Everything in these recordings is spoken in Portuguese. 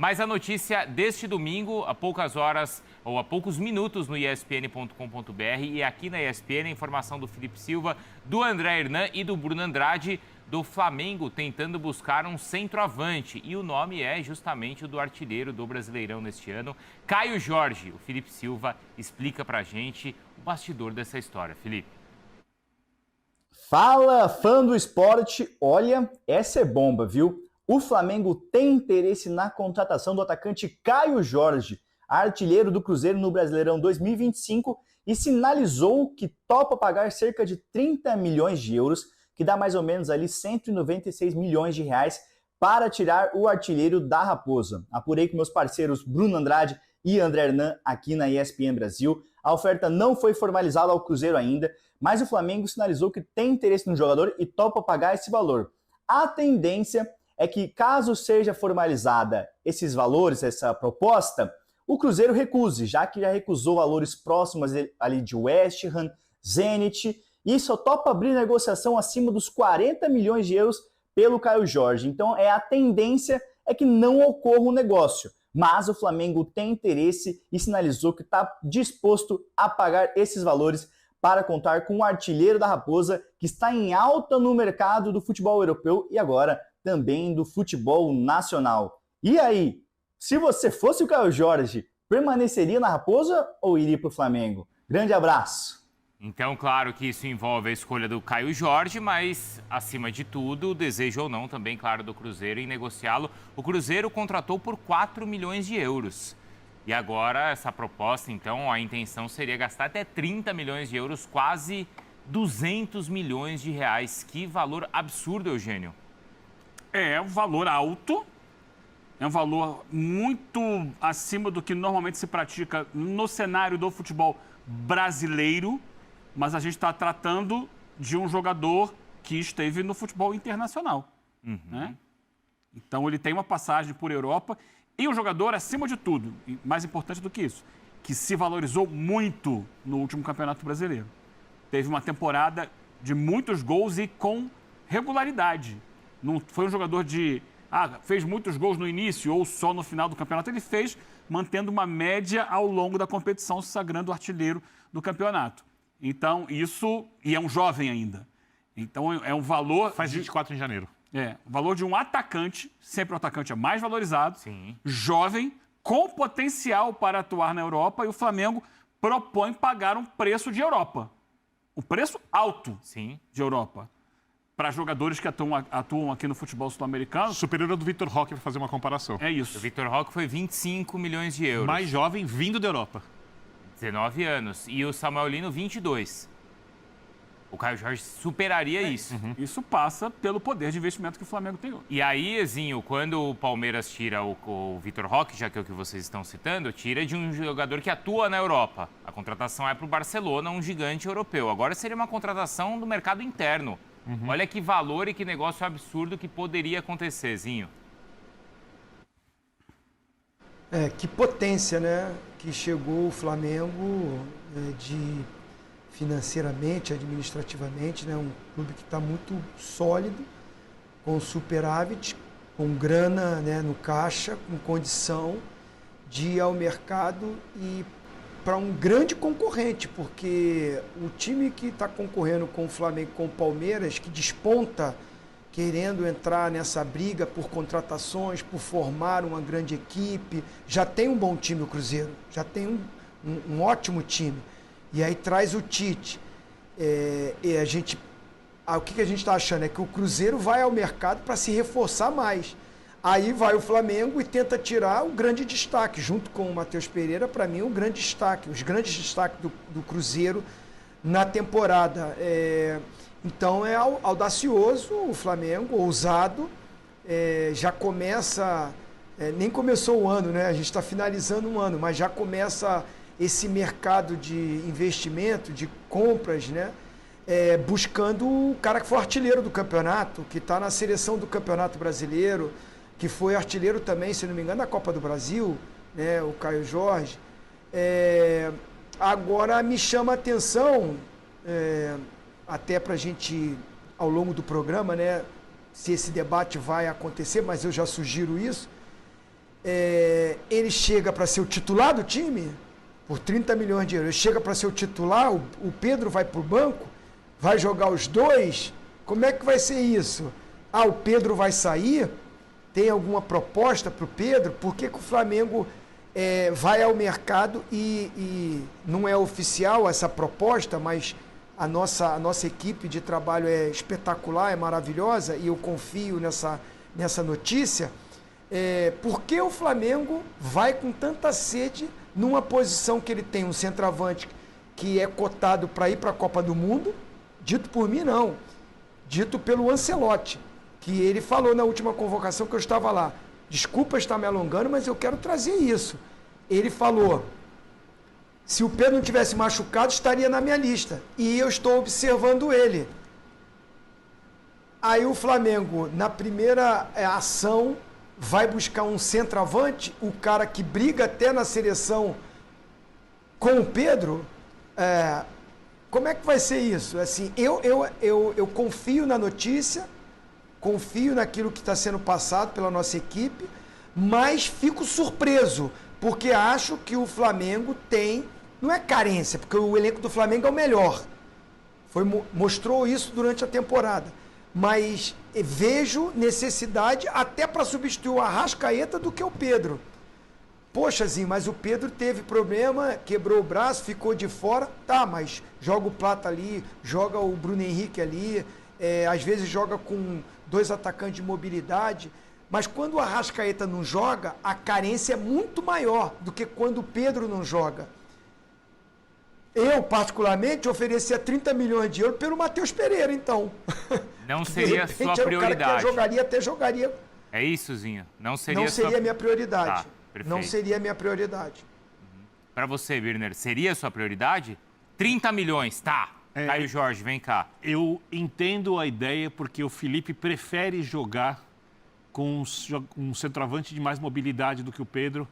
Mas a notícia deste domingo, há poucas horas ou há poucos minutos no espn.com.br e aqui na ESPN, a informação do Felipe Silva, do André Hernan e do Bruno Andrade, do Flamengo tentando buscar um centroavante. E o nome é justamente o do artilheiro do Brasileirão neste ano, Caio Jorge. O Felipe Silva explica pra gente o bastidor dessa história. Felipe. Fala, fã do esporte. Olha, essa é bomba, viu? O Flamengo tem interesse na contratação do atacante Caio Jorge, artilheiro do Cruzeiro no Brasileirão 2025, e sinalizou que topa pagar cerca de 30 milhões de euros, que dá mais ou menos ali 196 milhões de reais, para tirar o artilheiro da Raposa. Apurei com meus parceiros Bruno Andrade e André Hernan aqui na ESPN Brasil. A oferta não foi formalizada ao Cruzeiro ainda, mas o Flamengo sinalizou que tem interesse no jogador e topa pagar esse valor. A tendência é que, caso seja formalizada esses valores, essa proposta, o Cruzeiro recuse, já que já recusou valores próximos ali de West Ham, Zenit, e só topa abrir negociação acima dos 40 milhões de euros pelo Caio Jorge. Então, a tendência é que não ocorra o negócio, mas o Flamengo tem interesse e sinalizou que está disposto a pagar esses valores para contar com o artilheiro da Raposa, que está em alta no mercado do futebol europeu e agora também do futebol nacional. E aí, se você fosse o Caio Jorge, permaneceria na Raposa ou iria para o Flamengo? Grande abraço! Então, claro que isso envolve a escolha do Caio Jorge, mas, acima de tudo, o desejo ou não também, claro, do Cruzeiro em negociá-lo. O Cruzeiro contratou por 4 milhões de euros. E agora, essa proposta, então, a intenção seria gastar até 30 milhões de euros, quase 200 milhões de reais. Que valor absurdo, Eugênio. É um valor alto, é um valor muito acima do que normalmente se pratica no cenário do futebol brasileiro, mas a gente está tratando de um jogador que esteve no futebol internacional. Né? Então, ele tem uma passagem por Europa e um jogador, acima de tudo, e mais importante do que isso, que se valorizou muito no último Campeonato Brasileiro. Teve uma temporada de muitos gols e com regularidade. Não foi um jogador fez muitos gols no início ou só no final do campeonato. Ele fez, mantendo uma média ao longo da competição, se sagrando artilheiro do campeonato. Então, isso... E é um jovem ainda. Então, é um valor... Faz 24 em janeiro. O valor de um atacante, sempre o atacante é mais valorizado, Sim. Jovem, com potencial para atuar na Europa, e o Flamengo propõe pagar um preço de Europa. Um preço alto Sim. de Europa. Para jogadores que atuam aqui no futebol sul-americano. Superior ao do Vitor Roque, para fazer uma comparação. É isso. O Vitor Roque foi 25 milhões de euros. Mais jovem, vindo da Europa. 19 anos. E o Samuel Lino, 22. O Caio Jorge superaria isso. Isso passa pelo poder de investimento que o Flamengo tem hoje. E aí, Ezinho, quando o Palmeiras tira o Vitor Roque, já que é o que vocês estão citando, tira de um jogador que atua na Europa. A contratação é para o Barcelona, um gigante europeu. Agora seria uma contratação do mercado interno. Olha que valor e que negócio absurdo que poderia acontecer, Zinho. Que potência, né? Que chegou o Flamengo financeiramente, administrativamente, né? Um clube que está muito sólido, com superávit, com grana, né, no caixa, com condição de ir ao mercado e para um grande concorrente, porque o time que está concorrendo com o Flamengo, com o Palmeiras, que desponta querendo entrar nessa briga por contratações, por formar uma grande equipe, já tem um bom time o Cruzeiro, já tem um ótimo time. E aí traz o Tite. O que a gente está achando é que o Cruzeiro vai ao mercado para se reforçar mais. Aí vai o Flamengo e tenta tirar o grande destaque, junto com o Matheus Pereira, para mim, o grande destaque, os grandes destaques do Cruzeiro na temporada. Então é audacioso o Flamengo, ousado, já começa, nem começou o ano, né? A gente está finalizando um ano, mas já começa esse mercado de investimento, de compras, né? Buscando o cara que foi artilheiro do campeonato, que está na seleção do Campeonato Brasileiro, que foi artilheiro também, se não me engano, da Copa do Brasil, né, o Caio Jorge. Agora me chama a atenção, até para a gente, ao longo do programa, né, se esse debate vai acontecer, mas eu já sugiro isso, ele chega para ser o titular do time, por 30 milhões de euros, ele chega para ser o titular, o Pedro vai para o banco, vai jogar os dois, como é que vai ser isso? O Pedro vai sair? Tem alguma proposta para o Pedro? Por que o Flamengo vai ao mercado e não é oficial essa proposta, mas a nossa equipe de trabalho é espetacular, é maravilhosa e eu confio nessa notícia. Por que o Flamengo vai com tanta sede numa posição que ele tem um centroavante que é cotado para ir para a Copa do Mundo? Dito por mim, não. Dito pelo Ancelotti, que ele falou na última convocação que eu estava lá. Desculpa estar me alongando, mas eu quero trazer isso. Ele falou, se o Pedro não tivesse machucado, estaria na minha lista. E eu estou observando ele. Aí o Flamengo, na primeira ação, vai buscar um centroavante, o cara que briga até na seleção com o Pedro. Como é que vai ser isso? Assim, eu confio na notícia, confio naquilo que está sendo passado pela nossa equipe, mas fico surpreso, porque acho que o Flamengo tem, não é carência, porque o elenco do Flamengo é o melhor, mostrou isso durante a temporada, mas vejo necessidade até para substituir o Arrascaeta do que o Pedro. Poxa, Zinho, mas o Pedro teve problema, quebrou o braço, ficou de fora, tá, mas joga o Plata ali, joga o Bruno Henrique ali, às vezes joga com 2 atacantes de mobilidade, mas quando o Arrascaeta não joga, a carência é muito maior do que quando o Pedro não joga. Eu, particularmente, oferecia 30 milhões de euros pelo Matheus Pereira, então. Não seria a sua prioridade. Até jogaria. É isso, Zinho? Não seria a minha prioridade. Tá, não seria a minha prioridade. Para você, Birner, seria a sua prioridade? 30 milhões, tá. Caio Jorge, vem cá. Eu entendo a ideia porque o Felipe prefere jogar com um centroavante de mais mobilidade do que o Pedro,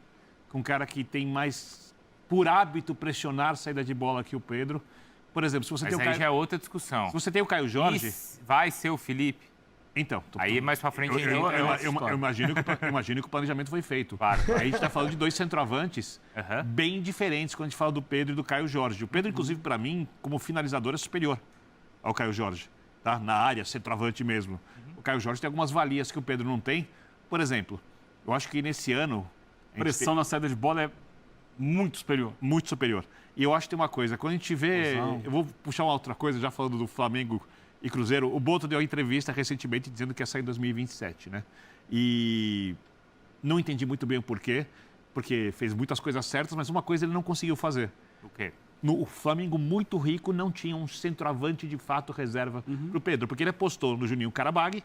com um cara que tem mais, por hábito, pressionar saída de bola que o Pedro. Por exemplo, se você Mas tem o aí Caio... já é outra discussão. Se você tem o Caio Jorge... Vai ser o Felipe? Então... Aí mais pra frente... Eu imagino que o planejamento foi feito. Claro. Aí a gente está falando de 2 centroavantes bem diferentes quando a gente fala do Pedro e do Caio Jorge. O Pedro, inclusive, para mim, como finalizador, é superior ao Caio Jorge. Tá? Na área, centroavante mesmo. O Caio Jorge tem algumas valias que o Pedro não tem. Por exemplo, eu acho que nesse ano... A pressão na saída de bola é muito superior. Muito superior. E eu acho que tem uma coisa, quando a gente vê... Eu vou puxar uma outra coisa, já falando do Flamengo e Cruzeiro. O Boto deu uma entrevista recentemente dizendo que ia sair em 2027, né? E não entendi muito bem o porquê, porque fez muitas coisas certas, mas uma coisa ele não conseguiu fazer. O quê? O Flamengo, muito rico, não tinha um centroavante de fato reserva para o Pedro, porque ele apostou no Juninho Carabaghi,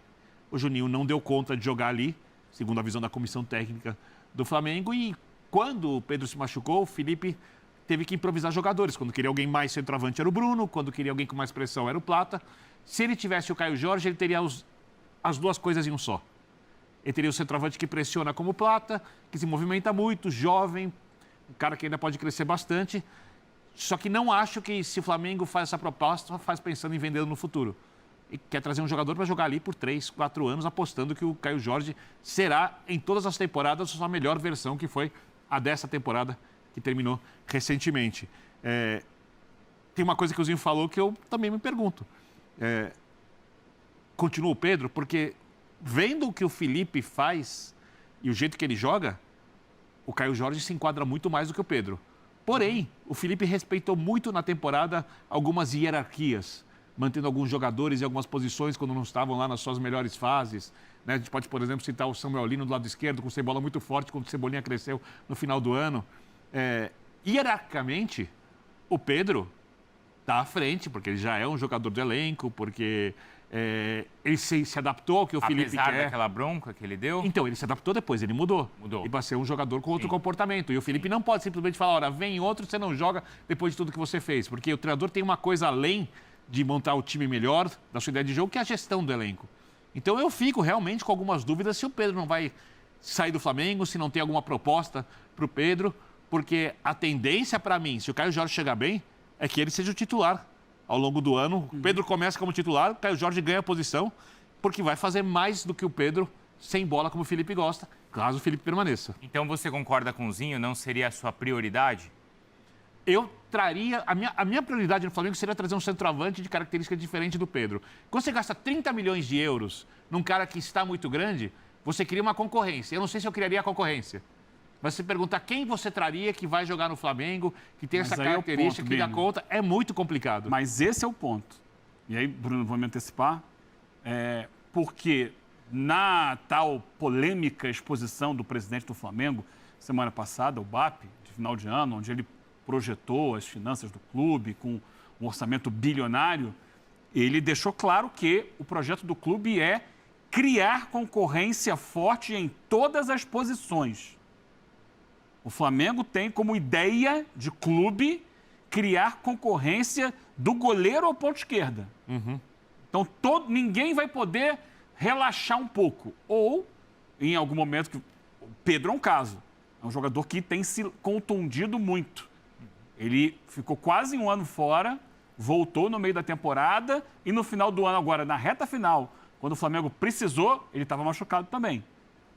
o Juninho não deu conta de jogar ali, segundo a visão da comissão técnica do Flamengo, e quando o Pedro se machucou, o Felipe teve que improvisar jogadores. Quando queria alguém mais centroavante era o Bruno, quando queria alguém com mais pressão era o Plata. Se ele tivesse o Caio Jorge, ele teria as duas coisas em um só. Ele teria o centroavante que pressiona como o Plata, que se movimenta muito, jovem, um cara que ainda pode crescer bastante. Só que não acho que se o Flamengo faz essa proposta, faz pensando em vendê-lo no futuro. E quer trazer um jogador para jogar ali por 3, 4 anos, apostando que o Caio Jorge será, em todas as temporadas, a sua melhor versão, que foi a dessa temporada que terminou recentemente. Tem uma coisa que o Zinho falou que eu também me pergunto. Continua o Pedro, porque vendo o que o Felipe faz e o jeito que ele joga, o Caio Jorge se enquadra muito mais do que o Pedro. Porém, o Felipe respeitou muito na temporada algumas hierarquias, mantendo alguns jogadores em algumas posições quando não estavam lá nas suas melhores fases. Né? A gente pode, por exemplo, citar o Samuel Lino do lado esquerdo, com o Cebola muito forte, quando o Cebolinha cresceu no final do ano. Hierarquicamente, o Pedro está à frente, porque ele já é um jogador do elenco, porque ele se adaptou ao que o Felipe quer. Apesar daquela bronca que ele deu? Então, ele se adaptou depois, ele mudou. E para ser um jogador com outro comportamento. E o Felipe não pode simplesmente falar, olha, vem outro, você não joga depois de tudo que você fez. Porque o treinador tem uma coisa além de montar o time melhor, da sua ideia de jogo, que é a gestão do elenco. Então, eu fico realmente com algumas dúvidas se o Pedro não vai sair do Flamengo, se não tem alguma proposta para o Pedro, porque a tendência para mim, se o Caio Jorge chegar bem, é que ele seja o titular ao longo do ano. O Pedro começa como titular, o Caio Jorge ganha a posição, porque vai fazer mais do que o Pedro sem bola como o Felipe gosta, caso o Felipe permaneça. Então você concorda com o Zinho? Não seria a sua prioridade? Eu traria... A minha prioridade no Flamengo seria trazer um centroavante de característica diferente do Pedro. Quando você gasta 30 milhões de euros num cara que está muito grande, você cria uma concorrência. Eu não sei se eu criaria a concorrência. Mas se perguntar quem você traria que vai jogar no Flamengo, que tem essa característica, que dá conta, é muito complicado. Mas esse é o ponto. E aí, Bruno, vou me antecipar. Porque na tal polêmica exposição do presidente do Flamengo, semana passada, o BAP, de final de ano, onde ele projetou as finanças do clube com um orçamento bilionário, ele deixou claro que o projeto do clube é criar concorrência forte em todas as posições. O Flamengo tem como ideia de clube criar concorrência do goleiro ao ponta esquerda. Então, ninguém vai poder relaxar um pouco. Ou, em algum momento, que o Pedro é um caso. É um jogador que tem se contundido muito. Ele ficou quase um ano fora, voltou no meio da temporada e no final do ano, agora, na reta final, quando o Flamengo precisou, ele estava machucado também.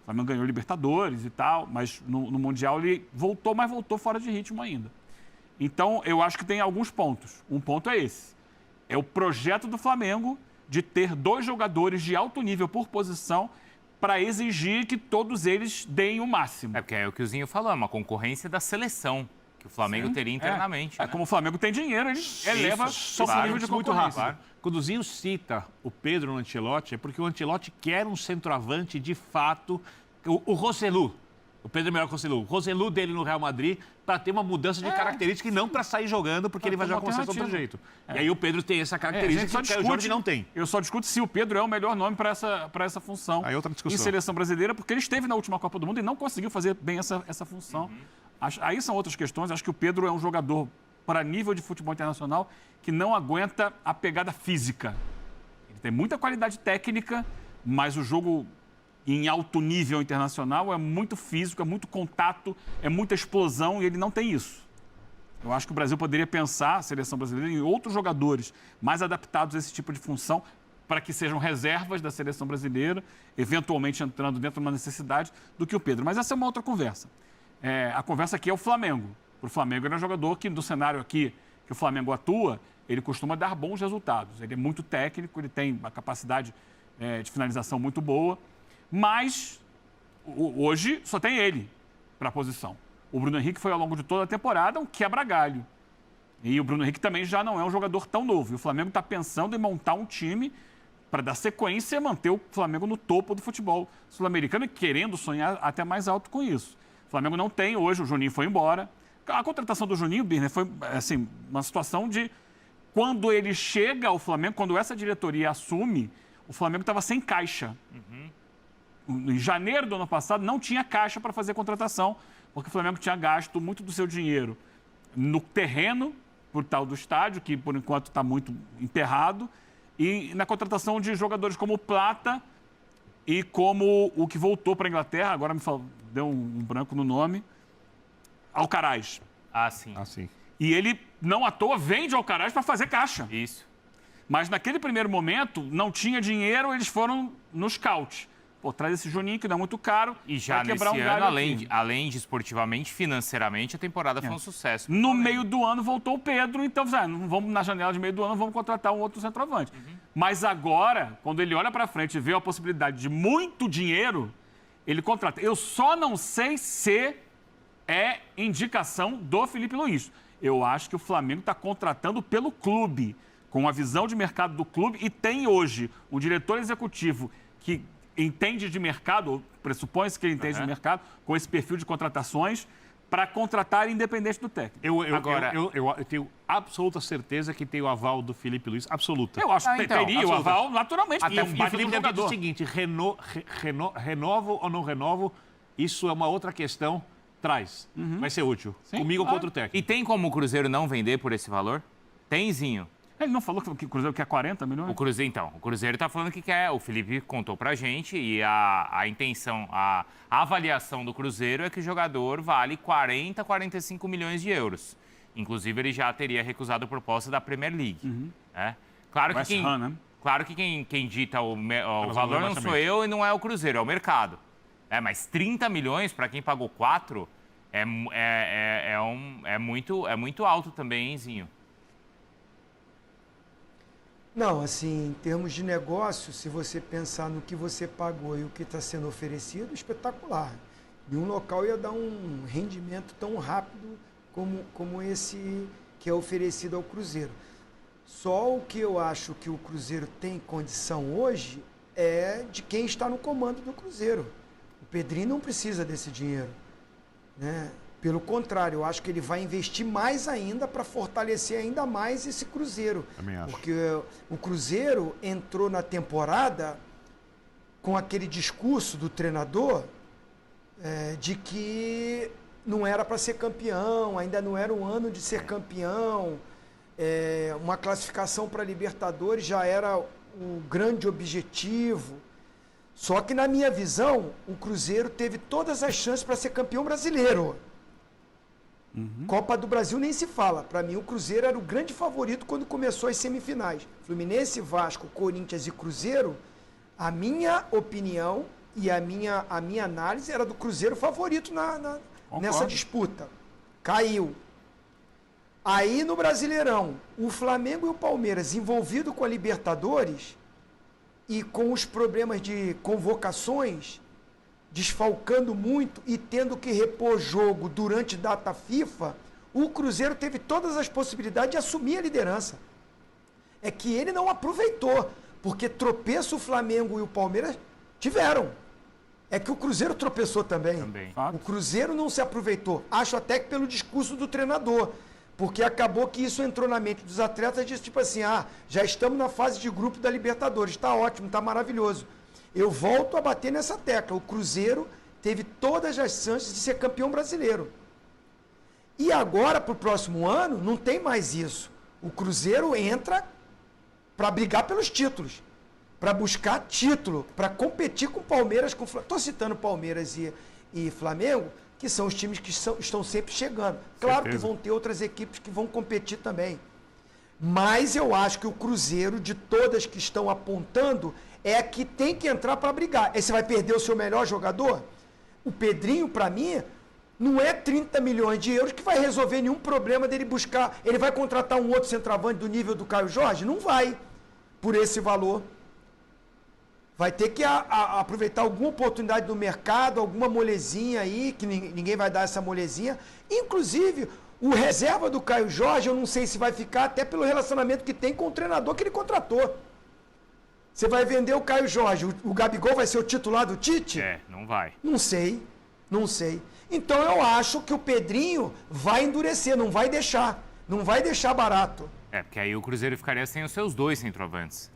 O Flamengo ganhou Libertadores e tal, mas no Mundial ele voltou, mas voltou fora de ritmo ainda. Então, eu acho que tem alguns pontos. Um ponto é esse. É o projeto do Flamengo de ter 2 jogadores de alto nível por posição para exigir que todos eles deem o máximo. É porque é o que o Zinho falou, é uma concorrência da seleção que o Flamengo teria internamente. Como o Flamengo tem dinheiro, ele eleva só o nível de muito concorrência. rápido. Quando o Zinho cita o Pedro no Ancelotti, é porque o Ancelotti quer um centroavante de fato, o Rossellu. O Pedro é melhor que o Rossellu. O Rossellu dele no Real Madrid para ter uma mudança de característica e não para sair jogando, porque ele vai jogar com você de outro jeito. E aí o Pedro tem essa característica que o Jorge não tem. Eu só discuto se o Pedro é o melhor nome para essa função aí outra discussão. Em seleção brasileira, porque ele esteve na última Copa do Mundo e não conseguiu fazer bem essa função. Aí são outras questões. Acho que o Pedro é um jogador para nível de futebol internacional que não aguenta a pegada física. Ele tem muita qualidade técnica, mas o jogo em alto nível internacional é muito físico, é muito contato, é muita explosão e ele não tem isso. Eu acho que o Brasil poderia pensar, a seleção brasileira, em outros jogadores mais adaptados a esse tipo de função para que sejam reservas da seleção brasileira, eventualmente entrando dentro de uma necessidade, do que o Pedro. Mas essa é uma outra conversa. A conversa aqui é o Flamengo. O Flamengo ele é um jogador que, no cenário aqui que o Flamengo atua, ele costuma dar bons resultados. Ele é muito técnico, ele tem uma capacidade de finalização muito boa, mas hoje só tem ele para a posição. O Bruno Henrique foi, ao longo de toda a temporada, um quebra-galho. E o Bruno Henrique também já não é um jogador tão novo. E o Flamengo está pensando em montar um time para dar sequência e manter o Flamengo no topo do futebol sul-americano e querendo sonhar até mais alto com isso. O Flamengo não tem hoje, o Juninho foi embora. A contratação do Juninho, Birner, foi assim, uma situação de... Quando ele chega ao Flamengo, quando essa diretoria assume, o Flamengo estava sem caixa. Em janeiro do ano passado, não tinha caixa para fazer contratação, porque o Flamengo tinha gasto muito do seu dinheiro no terreno, por tal do estádio, que por enquanto está muito emperrado, e na contratação de jogadores como o Plata e como o que voltou para a Inglaterra, agora deu um branco no nome, Alcaraz. Sim. E ele, não à toa, vende Alcaraz para fazer caixa. Isso. Mas naquele primeiro momento, não tinha dinheiro, eles foram no scout. Pô, traz esse Juninho, que dá muito caro. E já nesse ano, além de esportivamente, financeiramente, a temporada foi um sucesso. No meio do ano voltou o Pedro, então não vamos na janela de meio do ano, vamos contratar um outro centroavante. Mas agora, quando ele olha para frente e vê a possibilidade de muito dinheiro, ele contrata. Eu só não sei se é indicação do Felipe Luiz. Eu acho que o Flamengo está contratando pelo clube, com a visão de mercado do clube, e tem hoje um diretor executivo que entende de mercado, ou pressupõe-se que ele entende de mercado, com esse perfil de contratações, para contratar independente do técnico. Eu tenho absoluta certeza que tem o aval do Felipe Luiz, absoluta. Eu acho que teria o aval naturalmente. Até o Felipe deve dizer o seguinte, renovo ou não renovo, isso é uma outra questão, traz. Vai ser útil. Sim, comigo ou com outro técnico. E tem como o Cruzeiro não vender por esse valor? Tem, Zinho? Ele não falou que o Cruzeiro quer 40 milhões? O Cruzeiro está falando que quer, o Felipe contou pra gente, e a intenção, a avaliação do Cruzeiro é que o jogador vale 40, 45 milhões de euros. Inclusive, ele já teria recusado a proposta da Premier League. Claro que Claro que quem dita o Mas valor não sou exatamente. eu e não é o Cruzeiro, é o mercado. Mas 30 milhões para quem pagou 4 é muito alto também, hein, Zinho? Não, assim, em termos de negócio, se você pensar no que você pagou e o que está sendo oferecido, espetacular. Nenhum local ia dar um rendimento tão rápido como esse que é oferecido ao Cruzeiro. Só o que eu acho que o Cruzeiro tem condição hoje é de quem está no comando do Cruzeiro. O Pedrinho não precisa desse dinheiro, né? Pelo contrário, eu acho que ele vai investir mais ainda para fortalecer ainda mais esse Cruzeiro. Também acho. Porque o Cruzeiro entrou na temporada com aquele discurso do treinador de que não era para ser campeão, ainda não era o ano de ser campeão. Uma classificação para Libertadores já era o grande objetivo. Só que, na minha visão, o Cruzeiro teve todas as chances para ser campeão brasileiro. Copa do Brasil nem se fala. Para mim, o Cruzeiro era o grande favorito quando começou as semifinais. Fluminense, Vasco, Corinthians e Cruzeiro, a minha opinião e a minha análise era do Cruzeiro favorito nessa disputa. Caiu. Aí, no Brasileirão, o Flamengo e o Palmeiras envolvidos com a Libertadores e com os problemas de convocações, desfalcando muito e tendo que repor jogo durante data FIFA, o Cruzeiro teve todas as possibilidades de assumir a liderança. É que ele não aproveitou, porque tropeço o Flamengo e o Palmeiras tiveram. É que o Cruzeiro tropeçou também. O Cruzeiro não se aproveitou. Acho até que pelo discurso do treinador. Porque acabou que isso entrou na mente dos atletas, disse tipo assim, já estamos na fase de grupo da Libertadores, está ótimo, está maravilhoso. Eu volto a bater nessa tecla, o Cruzeiro teve todas as chances de ser campeão brasileiro. E agora, para o próximo ano, não tem mais isso. O Cruzeiro entra para brigar pelos títulos, para buscar título, para competir com o Palmeiras, com Estou citando Palmeiras e Flamengo, que são os times que estão sempre chegando. Claro que vão ter outras equipes que vão competir também. Mas eu acho que o Cruzeiro, de todas que estão apontando, é a que tem que entrar para brigar. Aí você vai perder o seu melhor jogador? O Pedrinho, para mim, não é 30 milhões de euros que vai resolver nenhum problema dele buscar. Ele vai contratar um outro centroavante do nível do Caio Jorge? Não vai, por esse valor. Vai ter que aproveitar alguma oportunidade do mercado, alguma molezinha aí, que ninguém vai dar essa molezinha. Inclusive, o reserva do Caio Jorge, eu não sei se vai ficar, até pelo relacionamento que tem com o treinador que ele contratou. Você vai vender o Caio Jorge, o Gabigol vai ser o titular do Tite? Não vai. Não sei. Então eu acho que o Pedrinho vai endurecer, não vai deixar barato. Porque aí o Cruzeiro ficaria sem os seus 2 centroavantes.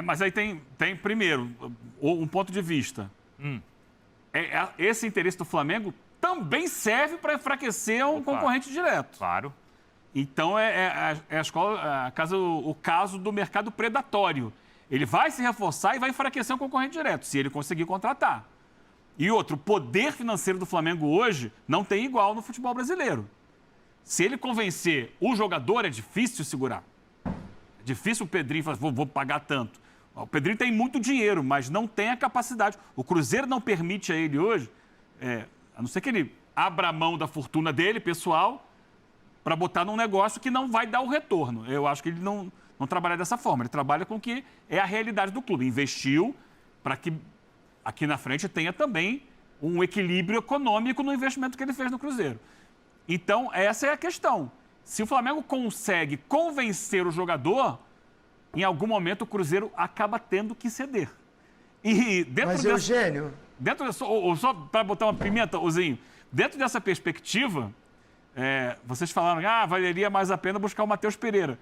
Mas aí tem primeiro, um ponto de vista. Esse interesse do Flamengo também serve para enfraquecer um concorrente direto. Claro. Então, o caso do mercado predatório. Ele vai se reforçar e vai enfraquecer um concorrente direto, se ele conseguir contratar. E outro, o poder financeiro do Flamengo hoje não tem igual no futebol brasileiro. Se ele convencer o jogador, é difícil segurar. É difícil o Pedrinho falar, vou pagar tanto. O Pedrinho tem muito dinheiro, mas não tem a capacidade. O Cruzeiro não permite a ele hoje, a não ser que ele abra a mão da fortuna dele, pessoal, para botar num negócio que não vai dar o retorno. Eu acho que ele não trabalha dessa forma. Ele trabalha com o que é a realidade do clube. Investiu para que aqui na frente tenha também um equilíbrio econômico no investimento que ele fez no Cruzeiro. Então, essa é a questão. Se o Flamengo consegue convencer o jogador, em algum momento o Cruzeiro acaba tendo que ceder. E dentro Mas, Eugênio... Só para botar uma pimenta, Ozinho, dentro dessa perspectiva, vocês falaram que valeria mais a pena buscar o Matheus Pereira.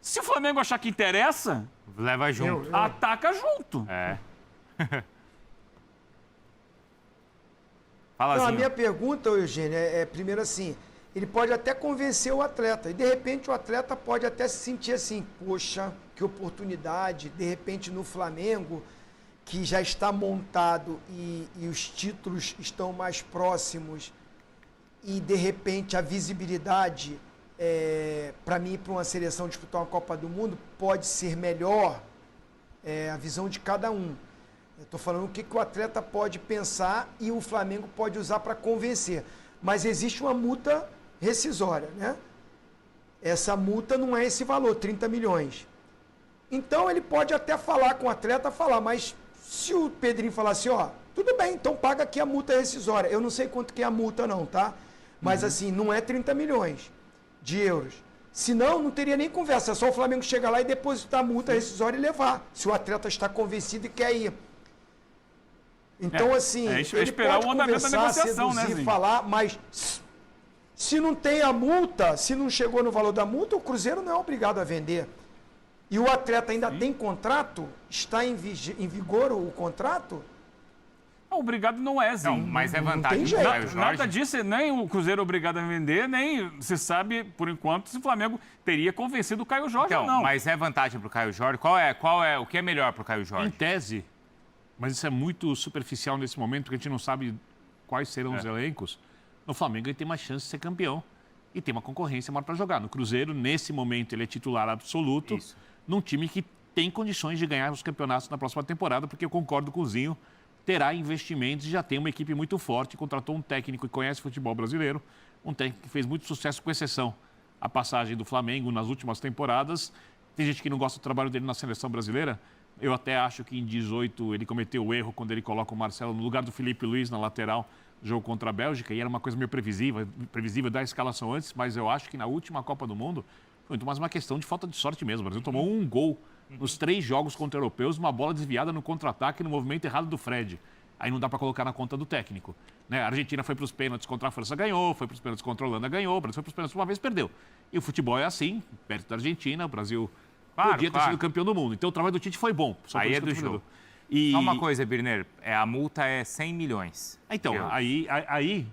Se o Flamengo achar que interessa, leva junto. Ataca junto. Fala assim. A minha pergunta, Eugênio, primeiro assim, ele pode até convencer o atleta, e de repente o atleta pode até se sentir assim, poxa, que oportunidade, de repente no Flamengo, que já está montado e os títulos estão mais próximos, e de repente a visibilidade, para mim, para uma seleção disputar uma Copa do Mundo, pode ser melhor, a visão de cada um. Eu estou falando o que o atleta pode pensar e o Flamengo pode usar para convencer. Mas existe uma multa rescisória, né? Essa multa não é esse valor, 30 milhões. Então ele pode até falar com o atleta, mas se o Pedrinho falar assim, ó, tudo bem, então paga aqui a multa rescisória. Eu não sei quanto que é a multa não, tá? Mas assim, não é 30 milhões de euros. Senão, não teria nem conversa, é só o Flamengo chegar lá e depositar a multa rescisória e levar, se o atleta está convencido e quer ir. Então, assim, ele esperar pode o andamento da conversar, negociação, seduzir, né, falar, mas se não tem a multa, se não chegou no valor da multa, o Cruzeiro não é obrigado a vender. E o atleta ainda tem contrato? Está em vigor o contrato? Obrigado não é, Zinho. Não, mas é vantagem tem do jeito. Caio Jorge. Nada disso, nem o Cruzeiro é obrigado a vender, nem se sabe, por enquanto, se o Flamengo teria convencido o Caio Jorge ou não. Mas é vantagem para o Caio Jorge? O que é melhor para o Caio Jorge? Em tese, mas isso é muito superficial nesse momento, porque a gente não sabe quais serão os elencos. No Flamengo ele tem mais chance de ser campeão e tem uma concorrência maior para jogar. No Cruzeiro, nesse momento, ele é titular absoluto, num time que tem condições de ganhar os campeonatos na próxima temporada, porque eu concordo com o Zinho, terá investimentos e já tem uma equipe muito forte, contratou um técnico que conhece o futebol brasileiro, um técnico que fez muito sucesso, com exceção a passagem do Flamengo nas últimas temporadas. Tem gente que não gosta do trabalho dele na seleção brasileira. Eu até acho que em 18 ele cometeu o erro quando ele coloca o Marcelo no lugar do Felipe Luiz na lateral, jogo contra a Bélgica, e era uma coisa meio previsível da escalação antes, mas eu acho que na última Copa do Mundo foi muito mais uma questão de falta de sorte mesmo. O Brasil tomou um gol nos 3 jogos contra europeus, uma bola desviada no contra-ataque, no movimento errado do Fred. Aí não dá para colocar na conta do técnico. Né? A Argentina foi para os pênaltis contra a França, ganhou, foi para os pênaltis contra a Holanda, ganhou, o Brasil foi para os pênaltis uma vez, perdeu. E o futebol é assim, perto da Argentina, o Brasil podia ter sido campeão do mundo. Então o trabalho do Tite foi bom. Aí é do jogo. Só uma coisa, Birner, a multa é 100 milhões. Então, aí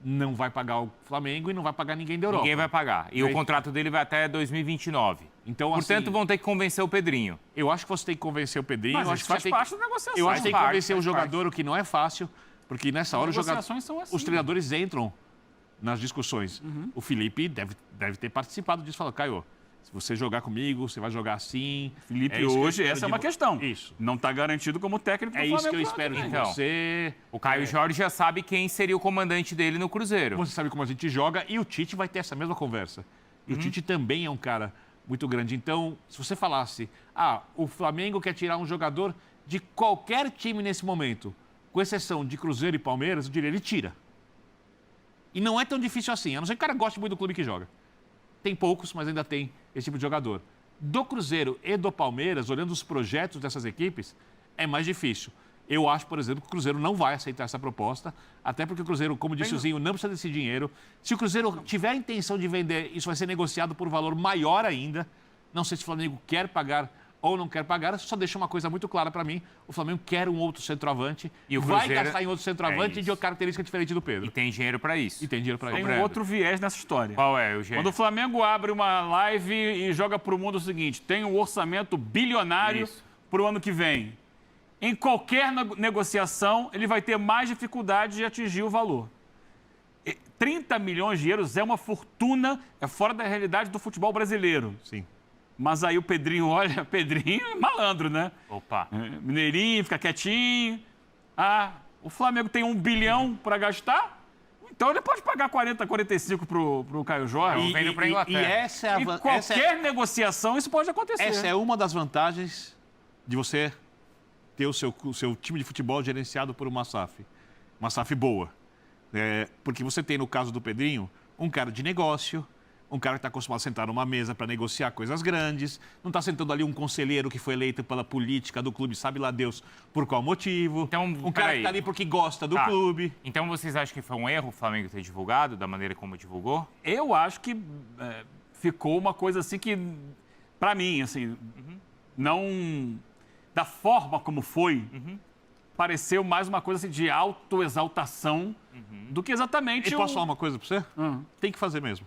não vai pagar o Flamengo e não vai pagar ninguém da Europa. Ninguém vai pagar. E o contrato dele vai até 2029. Então, portanto, assim, vão ter que convencer o Pedrinho. Eu acho que você tem que convencer o Pedrinho. Mas eu isso acho faz que parte da negociação. Eu acho que tem que convencer o jogador, parte. o que não é fácil, porque nessa hora negociações são assim. os treinadores entram nas discussões. O Felipe deve ter participado disso. Falou, Caio, se você jogar comigo, você vai jogar assim. Felipe, hoje essa é uma questão. Isso. Não está garantido como técnico do É Flamengo. isso que eu espero de você. O Caio Jorge já sabe quem seria o comandante dele no Cruzeiro. Você sabe como a gente joga e o Tite vai ter essa mesma conversa. E o Tite também é um cara muito grande. Então, se você falasse, o Flamengo quer tirar um jogador de qualquer time nesse momento, com exceção de Cruzeiro e Palmeiras, eu diria, ele tira. E não é tão difícil assim, a não ser que o cara goste muito do clube que joga. Tem poucos, mas ainda tem esse tipo de jogador. Do Cruzeiro e do Palmeiras, olhando os projetos dessas equipes, é mais difícil. Eu acho, por exemplo, que o Cruzeiro não vai aceitar essa proposta, até porque o Cruzeiro, como disse o Zinho, não precisa desse dinheiro. Se o Cruzeiro tiver a intenção de vender, isso vai ser negociado por um valor maior ainda. Não sei se o Flamengo quer pagar ou não quer pagar, só deixa uma coisa muito clara para mim. O Flamengo quer um outro centroavante, e o Cruzeiro vai gastar em outro centroavante de característica diferente do Pedro. E tem dinheiro para isso. Tem um outro viés nessa história. Qual é, Eugênio? Quando o Flamengo abre uma live e joga para o mundo o seguinte, tem um orçamento bilionário para o ano que vem. Em qualquer negociação, ele vai ter mais dificuldade de atingir o valor. 30 milhões de euros é uma fortuna, é fora da realidade do futebol brasileiro. Sim. Mas aí o Pedrinho olha, Pedrinho é malandro, né? Opa. Mineirinho, fica quietinho. O Flamengo tem 1 bilhão para gastar, então ele pode pagar 40, 45 pro Caio Jorge. Vendo para Inglaterra. E essa é a qualquer negociação isso pode acontecer. Essa é uma das vantagens de você ter o seu time de futebol gerenciado por uma SAF boa. Porque você tem, no caso do Pedrinho, um cara de negócio, um cara que está acostumado a sentar numa mesa para negociar coisas grandes, não está sentando ali um conselheiro que foi eleito pela política do clube, sabe lá Deus por qual motivo. Então, um cara que está ali porque gosta do clube. Então vocês acham que foi um erro o Flamengo ter divulgado da maneira como divulgou? Eu acho que ficou uma coisa assim que, para mim, assim, não... Da forma como foi, pareceu mais uma coisa assim, de autoexaltação do que exatamente... E posso falar uma coisa para você? Tem que fazer mesmo.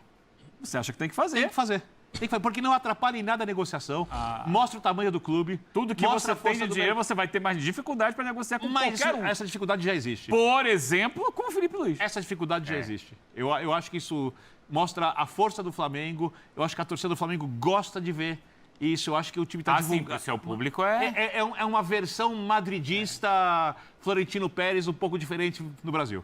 Você acha que tem que fazer? Tem que fazer. Tem que fazer, porque não atrapalha em nada a negociação, mostra o tamanho do clube. Tudo que você tem de dinheiro, você vai ter mais dificuldade para negociar com qualquer um. Essa dificuldade já existe. Por exemplo, com o Felipe Luiz. Essa dificuldade já existe. Eu acho que isso mostra a força do Flamengo, eu acho que a torcida do Flamengo gosta de ver Isso, eu acho que o time está sim, o seu público é... É uma versão madridista, Florentino Pérez, um pouco diferente no Brasil.